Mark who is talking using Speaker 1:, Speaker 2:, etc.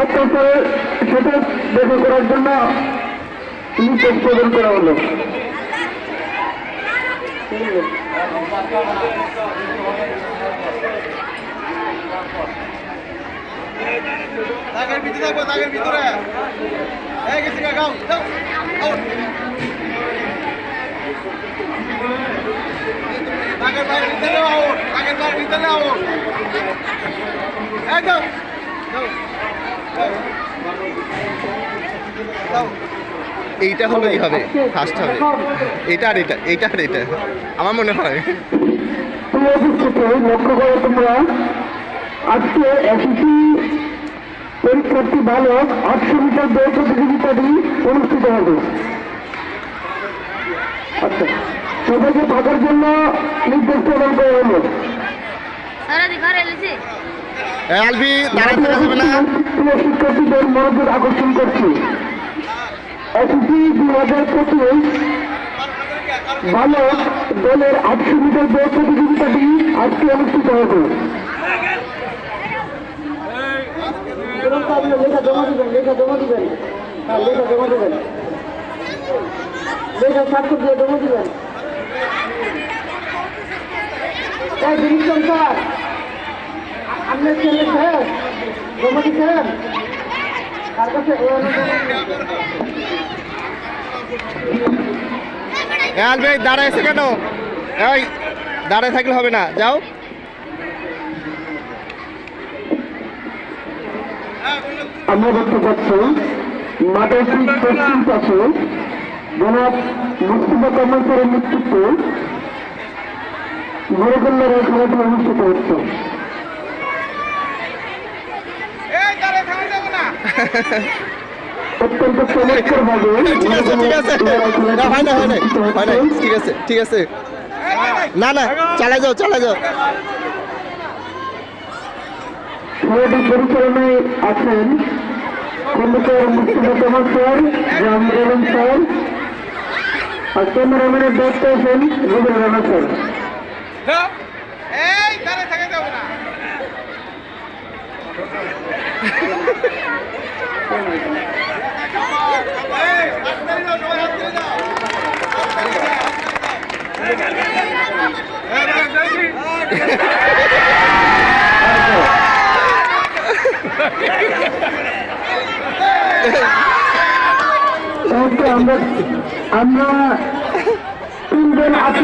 Speaker 1: অত্যাচারে সেটা দেখা করার জন্য নির্দেশ প্রদান করা হলো।
Speaker 2: এইটা হলেই হবে, ফার্স্ট হবে এটা আর এটা, এইটা আর এটা আমার মনে হয়।
Speaker 1: লক্ষ্য করো তোমরা, আজকে এসএসসি পরীক্ষার্থী বালক 800 মিটার দৌড় প্রতিযোগিতাটি অনুষ্ঠিত হবে। আচ্ছা, সবাইকে থাকার জন্য নির্দেশ প্রদান করা হলো। শিক্ষার্থীদের মনোযোগ আকর্ষণ করছি। এসএসসি 2025 বালক দলের 800 মিটার দৌড় প্রতিযোগিতাটি আজকে অনুষ্ঠিত হবে। লেখা জমা দিবেন, লেখা জমা দিবেন, লেখা জমা দিবেন, লেখা স্বাক্ষর দিয়ে জমা দিবেন। স্যার, আপনার ছেলে স্যার জমা দিচ্ছেন তার কাছে।
Speaker 2: দাঁড়াইছে কেন? এই দাঁড়ায় থাকলে হবে না, যাও।
Speaker 1: আমরা দেখতে পাচ্ছি মাঠের ঠিক পশ্চিম পাশে জনাব মুস্তফা কামাল স্যারের নেতৃত্বে বড়কন্যার এই খেলাটি অনুষ্ঠিত হচ্ছে। অত্যন্ত চমৎকার ভাবে
Speaker 2: ঠিক আছে, ঠিক আছে, না না, চালা যাও, চালা যাও।
Speaker 1: খেলাটি পরিচালনায় আছেন খন্দকার মুস্তফা কামাল স্যার, জাহাঙ্গীর স্যার, আর ক্যামেরাম্যানের দায়িত্বে আছেন রুবেল রানা স্যার। আমরা